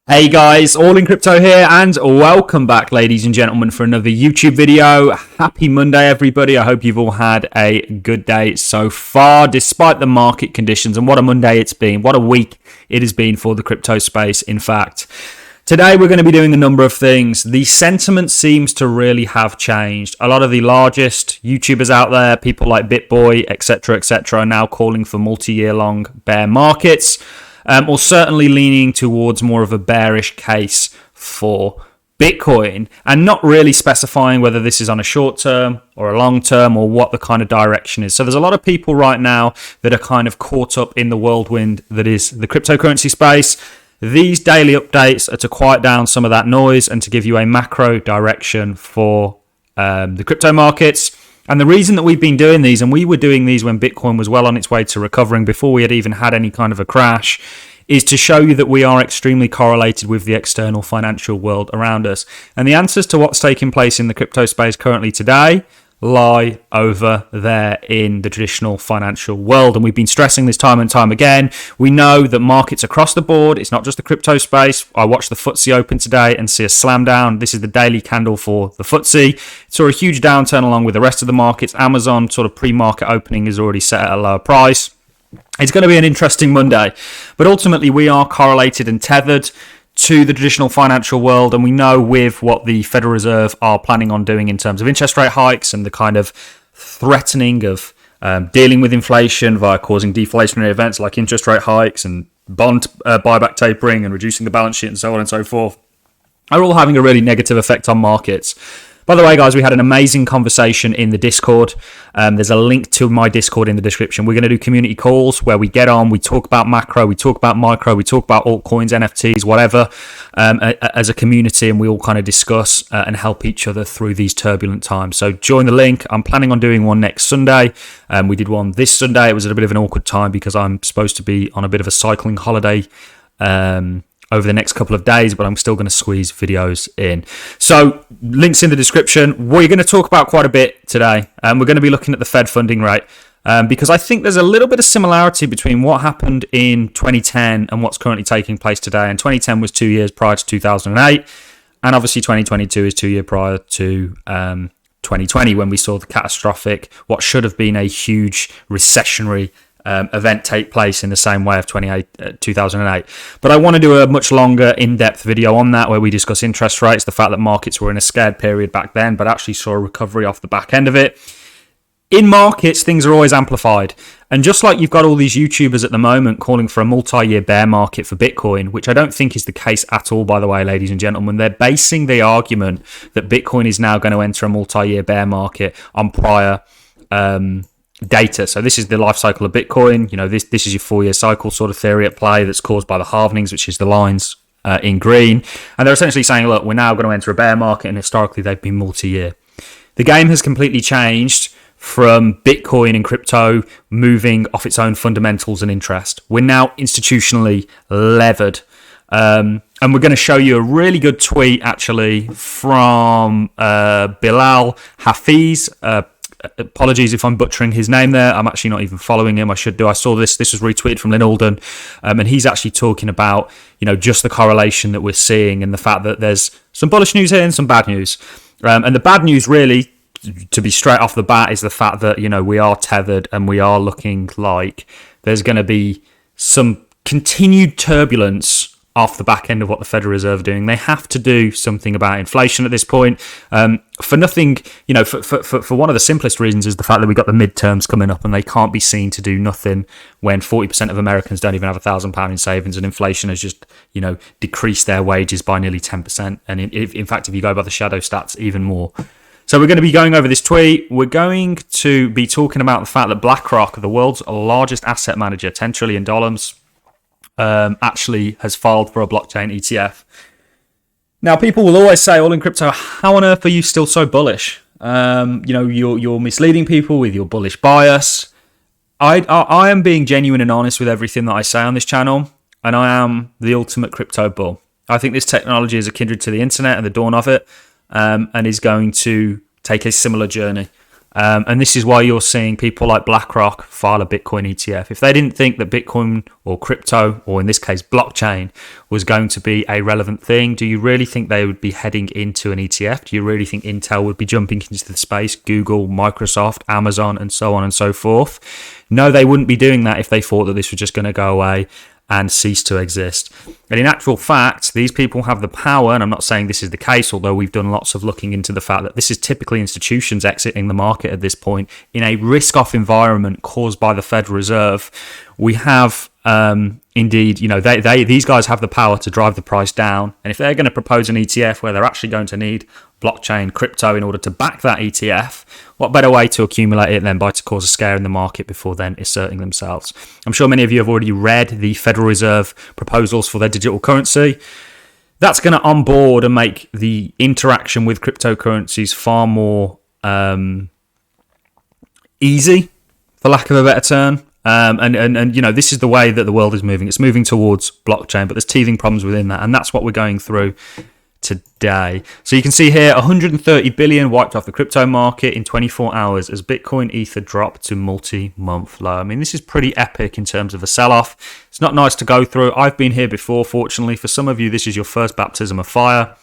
Hey guys, All in Crypto here, and welcome back, ladies and gentlemen, for another YouTube video. Happy Monday, everybody. I hope you've all had a good day so far, despite the market conditions. And what a Monday it's been. What a week it has been for the crypto space, in fact. Today, we're going to be doing a number of things. The sentiment seems to really have changed. A lot of the largest YouTubers out there, people like BitBoy, etc., are now calling for multi-year long bear markets. Or certainly leaning towards more of a bearish case for Bitcoin, and not really specifying whether this is on a short term or a long term or what the kind of direction is. So there's a lot of people right now that are kind of caught up in the whirlwind that is the cryptocurrency space. These daily updates are to quiet down some of that noise and to give you a macro direction for the crypto markets. And the reason that we've been doing these, and we were doing these when Bitcoin was well on its way to recovering before we had even had any kind of a crash, is to show you that we are extremely correlated with the external financial world around us. And the answers to what's taking place in the crypto space currently today lie over there in the traditional financial world. And we've been stressing this time and time again. We know that markets across the board, it's not just the crypto space. I watched the FTSE open today and see a slam down. This is the daily candle for the FTSE. It saw a huge downturn along with the rest of the markets. Amazon sort of pre-market opening is already set at a lower price. It's going to be an interesting Monday. But ultimately, we are correlated and tethered to the traditional financial world, and we know with what the Federal Reserve are planning on doing in terms of interest rate hikes and the kind of threatening of dealing with inflation via causing deflationary events like interest rate hikes and bond buyback tapering and reducing the balance sheet and so on and so forth, are all having a really negative effect on markets. By the way, guys, we had an amazing conversation in the Discord. There's a link to my Discord in the description. We're going to do community calls where we get on, we talk about macro, we talk about micro, we talk about altcoins, NFTs, whatever, as a community, and we all kind of discuss and help each other through these turbulent times. So join the link. I'm planning on doing one next Sunday. We did one this Sunday. It was at a bit of an awkward time because I'm supposed to be on a bit of a cycling holiday over the next couple of days, but I'm still going to squeeze videos in. So links in the description. We're going to talk about quite a bit today. We're going to be looking at the Fed funding rate because I think there's a little bit of similarity between what happened in 2010 and what's currently taking place today. And 2010 was 2 years prior to 2008. And obviously 2022 is 2 years prior to 2020 when we saw the catastrophic, what should have been a huge recessionary event take place in the same way of 2008. But I want to do a much longer in-depth video on that where we discuss interest rates, the fact that markets were in a scared period back then but actually saw a recovery off the back end of it. In markets, things are always amplified. And just like you've got all these YouTubers at the moment calling for a multi-year bear market for Bitcoin, which I don't think is the case at all, by the way, ladies and gentlemen, they're basing the argument that Bitcoin is now going to enter a multi-year bear market on prior data. So this is the life cycle of Bitcoin. You know, this is your 4-year cycle sort of theory at play that's caused by the halvenings, which is the lines in green. And they're essentially saying, look, we're now going to enter a bear market, and historically they've been multi-year. The game has completely changed from Bitcoin and crypto moving off its own fundamentals and interest. We're now institutionally levered. And we're going to show you a really good tweet, actually, from Bilal Hafiz. Apologies if I'm butchering his name there. I'm actually not even following him. I should do. I saw this. This was retweeted from Lynn Alden. And he's actually talking about, just the correlation that we're seeing and the fact that there's some bullish news here and some bad news. And the bad news, really, to be straight off the bat, is the fact that, we are tethered and we are looking like there's going to be some continued turbulence off the back end of what the Federal Reserve are doing. They have to do something about inflation at this point. For nothing, for one of the simplest reasons is the fact that we've got the midterms coming up and they can't be seen to do nothing when 40% of Americans don't even have £1,000 in savings, and inflation has just, decreased their wages by nearly 10%. And in fact, if you go by the shadow stats, even more. So we're going to be going over this tweet. We're going to be talking about the fact that BlackRock, the world's largest asset manager, $10 trillion, actually has filed for a blockchain ETF. Now, people will always say, all in crypto, how on earth are you still so bullish? You're misleading people with your bullish bias. I am being genuine and honest with everything that I say on this channel, and I am the ultimate crypto bull. I think this technology is a kindred to the internet and the dawn of it, and is going to take a similar journey. And this is why you're seeing people like BlackRock file a Bitcoin ETF. If they didn't think that Bitcoin or crypto, or in this case blockchain, was going to be a relevant thing, do you really think they would be heading into an ETF? Do you really think Intel would be jumping into the space, Google, Microsoft, Amazon, and so on and so forth? No, they wouldn't be doing that if they thought that this was just going to go away and cease to exist. And in actual fact, these people have the power, and I'm not saying this is the case, although we've done lots of looking into the fact that this is typically institutions exiting the market at this point in a risk-off environment caused by the Federal Reserve. We have indeed, these guys have the power to drive the price down, and if they're going to propose an ETF where they're actually going to need blockchain, crypto in order to back that ETF, what better way to accumulate it than by to cause a scare in the market before then asserting themselves? I'm sure many of you have already read the Federal Reserve proposals for their digital currency. That's going to onboard and make the interaction with cryptocurrencies far more easy, for lack of a better term. And this is the way that the world is moving. It's moving towards blockchain, but there's teething problems within that, and that's what we're going through today. So you can see here 130 billion wiped off the crypto market in 24 hours as Bitcoin Ether dropped to multi-month low. I mean, this is pretty epic in terms of a sell-off. It's not nice to go through. I've been here before, fortunately. For some of you, this is your first baptism of fire.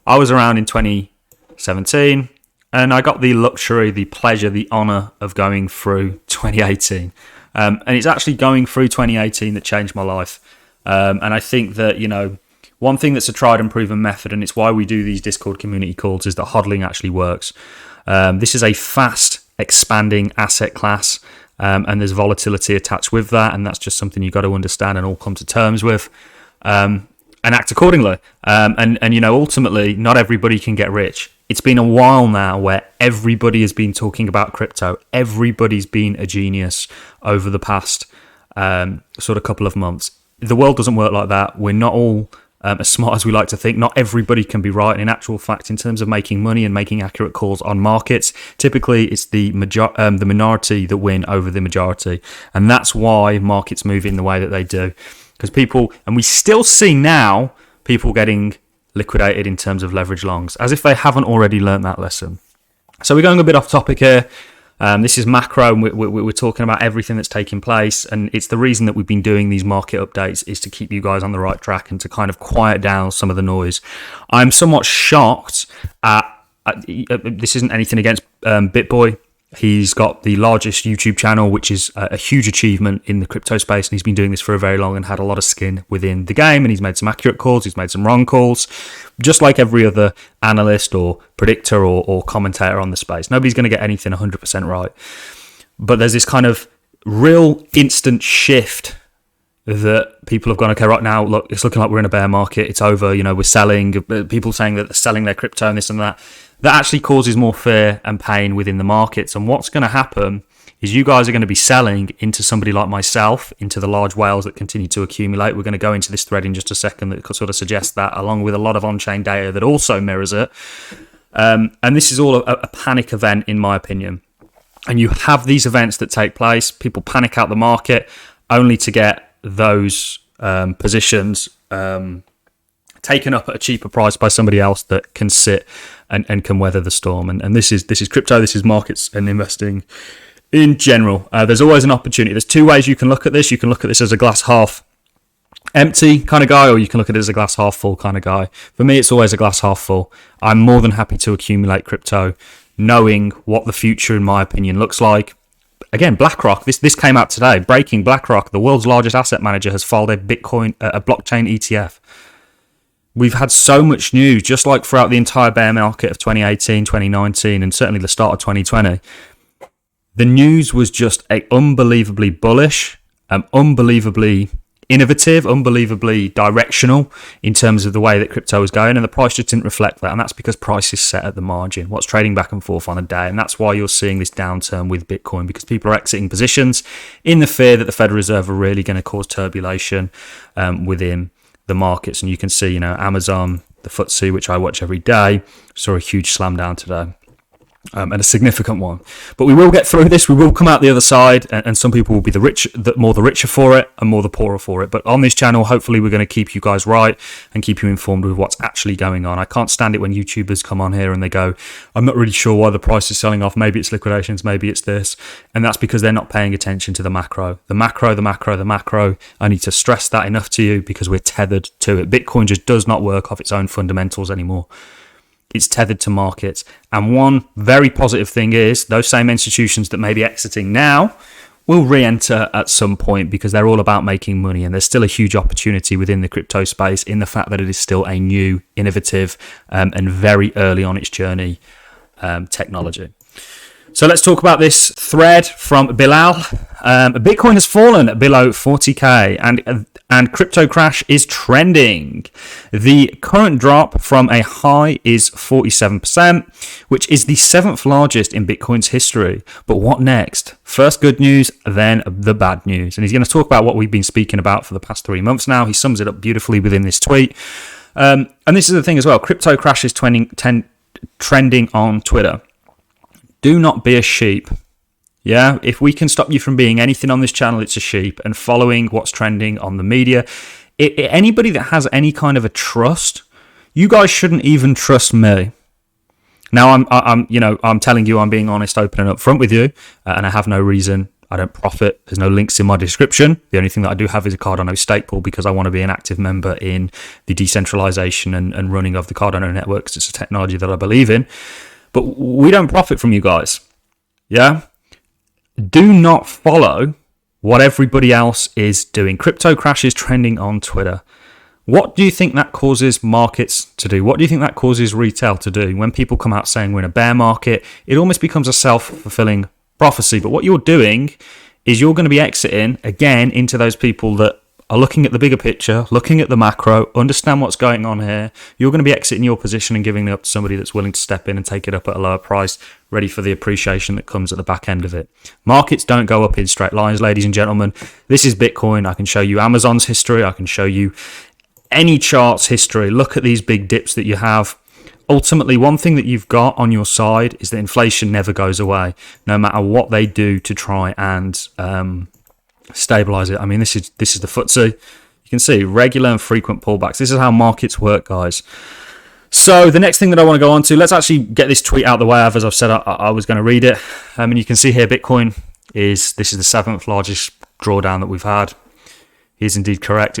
I was around in 2017, and I got the luxury, the pleasure, the honor of going through 2018. And it's actually going through 2018 that changed my life. And I think that, one thing that's a tried and proven method, and it's why we do these Discord community calls, is that HODLing actually works. This is a fast expanding asset class, and there's volatility attached with that, and that's just something you've got to understand and all come to terms with, and act accordingly. Ultimately, not everybody can get rich. It's been a while now where everybody has been talking about crypto. Everybody's been a genius over the past sort of couple of months. The world doesn't work like that. We're not all as smart as we like to think. Not everybody can be right. And in actual fact, in terms of making money and making accurate calls on markets, typically it's the minority that win over the majority. And that's why markets move in the way that they do. Because people, and we still see now, people getting liquidated in terms of leverage longs, as if they haven't already learned that lesson. So we're going a bit off topic here. This is macro, and we're talking about everything that's taking place, and it's the reason that we've been doing these market updates is to keep you guys on the right track and to kind of quiet down some of the noise. I'm somewhat shocked at this isn't anything against BitBoy. He's got the largest YouTube channel, which is a huge achievement in the crypto space, and he's been doing this for a very long and had a lot of skin within the game, and he's made some accurate calls, he's made some wrong calls, just like every other analyst or predictor or commentator on the space. Nobody's going to get anything 100% right. But there's this kind of real instant shift that people have gone, okay, right now, look, it's looking like we're in a bear market, it's over, we're selling, people saying that they're selling their crypto and this and that. That actually causes more fear and pain within the markets. And what's going to happen is you guys are going to be selling into somebody like myself, into the large whales that continue to accumulate. We're going to go into this thread in just a second that sort of suggests that, along with a lot of on-chain data that also mirrors it. And this is all a panic event, in my opinion. And you have these events that take place. People panic out the market only to get those positions taken up at a cheaper price by somebody else that can sit and can weather the storm. And this is crypto, this is markets and investing in general. There's always an opportunity. There's two ways you can look at this. You can look at this as a glass half empty kind of guy, or you can look at it as a glass half full kind of guy. For me, it's always a glass half full. I'm more than happy to accumulate crypto, knowing what the future, in my opinion, looks like. Again, BlackRock, this came out today. Breaking: BlackRock, the world's largest asset manager, has filed a blockchain ETF. We've had so much news, just like throughout the entire bear market of 2018, 2019, and certainly the start of 2020. The news was just unbelievably bullish, unbelievably innovative, unbelievably directional in terms of the way that crypto was going, and the price just didn't reflect that, and that's because price is set at the margin, what's trading back and forth on a day, and that's why you're seeing this downturn with Bitcoin, because people are exiting positions in the fear that the Federal Reserve are really going to cause turbulation within the markets. And you can see, Amazon, the FTSE, which I watch every day, saw a huge slam down today. and a significant one. But we will get through this. We will come out the other side, and some people will be the richer for it, and more the poorer for it. But on this channel, hopefully, we're going to keep you guys right and keep you informed with what's actually going on. I can't stand it when YouTubers come on here and they go, "I'm not really sure why the price is selling off. Maybe it's liquidations, maybe it's this," and that's because they're not paying attention to the macro. The macro. I need to stress that enough to you because we're tethered to it. Bitcoin just does not work off its own fundamentals anymore. It's tethered to markets. And one very positive thing is those same institutions that may be exiting now will re-enter at some point because they're all about making money. And there's still a huge opportunity within the crypto space in the fact that it is still a new, innovative, and very early on its journey technology. So let's talk about this thread from Bilal. Bitcoin has fallen below 40k and crypto crash is trending. The current drop from a high is 47%, which is the 7th largest in Bitcoin's history. But what next? First good news, then the bad news. And he's going to talk about what we've been speaking about for the past 3 months now. He sums it up beautifully within this tweet. And this is the thing as well. Crypto crash is trending on Twitter. Do not be a sheep. Yeah, if we can stop you from being anything on this channel, it's a sheep and following what's trending on the media. Anybody that has any kind of a trust, you guys shouldn't even trust me. Now, I'm telling you, I'm being honest, open and upfront with you, and I have no reason. I don't profit. There's no links in my description. The only thing that I do have is a Cardano stake pool because I want to be an active member in the decentralization and running of the Cardano network because it's a technology that I believe in. But we don't profit from you guys. Yeah? Do not follow what everybody else is doing. Crypto crash is trending on Twitter. What do you think that causes markets to do? What do you think that causes retail to do? When people come out saying we're in a bear market, it almost becomes a self-fulfilling prophecy. But what you're doing is you're going to be exiting again into those people that are looking at the bigger picture, looking at the macro, understand what's going on here. You're going to be exiting your position and giving it up to somebody that's willing to step in and take it up at a lower price, ready for the appreciation that comes at the back end of it. Markets don't go up in straight lines, ladies and gentlemen. This is Bitcoin. I can show you Amazon's history. I can show you any chart's history. Look at these big dips that you have. Ultimately, one thing that you've got on your side is that inflation never goes away, no matter what they do to try and stabilize it. I mean, this is the FTSE. You can see regular and frequent pullbacks. This is how markets work, guys. So the next thing that I want to go on to, let's actually get this tweet out of the way. As I've said, I was going to read it. And you can see here, Bitcoin this is the 7th largest drawdown that we've had. He is indeed correct.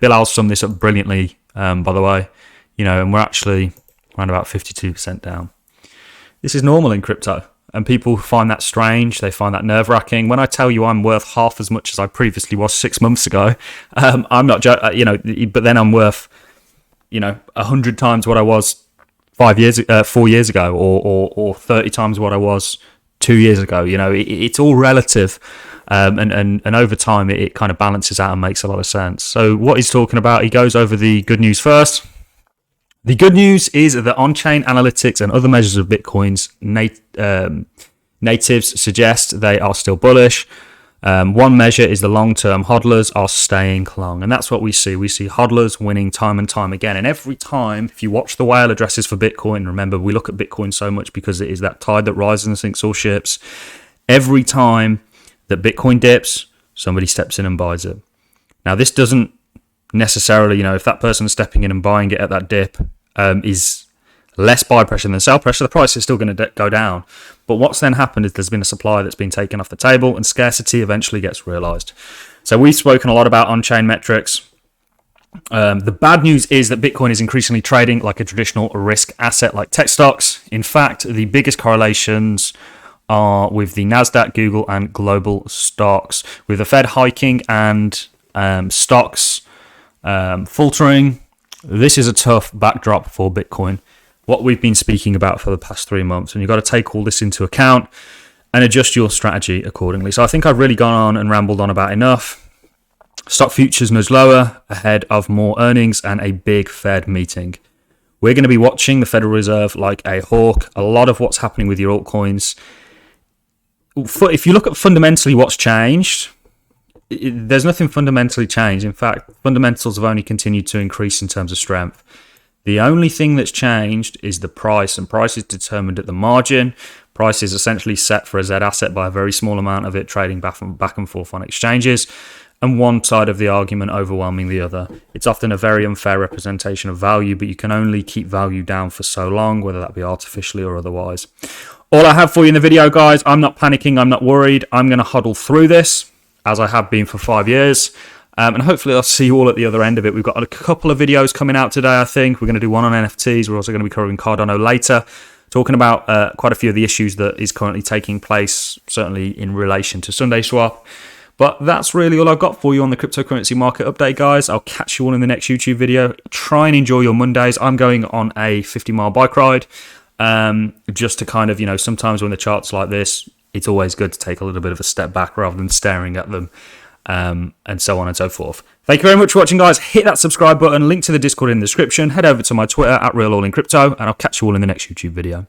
Bilal summed this up brilliantly, by the way. And we're actually around about 52% down. This is normal in crypto. And people find that strange. They find that nerve-wracking. When I tell you I'm worth half as much as I previously was 6 months ago, I'm not, but then I'm worth, 100 times what I was 4 years ago, or 30 times what I was 2 years ago. It's all relative, and over time it kind of balances out and makes a lot of sense. So what he's talking about, he goes over the good news first. The good news is that on-chain analytics and other measures of Bitcoin's natives suggest they are still bullish. One measure is the long-term hodlers are staying long, and that's what we see. We see hodlers winning time and time again. And every time, if you watch the whale addresses for Bitcoin, remember we look at Bitcoin so much because it is that tide that rises and sinks all ships. Every time that Bitcoin dips, somebody steps in and buys it. Now, this doesn't necessarily, if that person stepping in and buying it at that dip is less buy pressure than sell pressure, the price is still going to go down. But what's then happened is there's been a supply that's been taken off the table and scarcity eventually gets realized. So we've spoken a lot about on-chain metrics. The bad news is that Bitcoin is increasingly trading like a traditional risk asset like tech stocks. In fact, the biggest correlations are with the NASDAQ, Google, and global stocks. With the Fed hiking and stocks faltering, this is a tough backdrop for Bitcoin. What we've been speaking about for the past 3 months, and you've got to take all this into account and adjust your strategy accordingly. So I think I've really gone on and rambled on about enough. Stock futures nudge lower ahead of more earnings and a big Fed meeting. We're going to be watching the Federal Reserve like a hawk. A lot of what's happening with your altcoins. If you look at fundamentally what's changed, there's nothing fundamentally changed. In fact, fundamentals have only continued to increase in terms of strength. The only thing that's changed is the price, and price is determined at the margin. Price is essentially set for a Z asset by a very small amount of it trading back and forth on exchanges, and one side of the argument overwhelming the other. It's often a very unfair representation of value, but you can only keep value down for so long, whether that be artificially or otherwise. All I have for you in the video, guys, I'm not panicking, I'm not worried. I'm going to hodl through this, as I have been for 5 years. And hopefully I'll see you all at the other end of it. We've got a couple of videos coming out today, I think. We're going to do one on NFTs. We're also going to be covering Cardano later, talking about quite a few of the issues that is currently taking place, certainly in relation to SundaeSwap. But that's really all I've got for you on the cryptocurrency market update, guys. I'll catch you all in the next YouTube video. Try and enjoy your Mondays. I'm going on a 50-mile bike ride just to kind of, sometimes when the chart's like this, it's always good to take a little bit of a step back rather than staring at them. And so on and so forth. Thank you very much for watching, guys. Hit that subscribe button, link to the Discord in the description, head over to my Twitter @RealAllInCrypto, and I'll catch you all in the next YouTube video.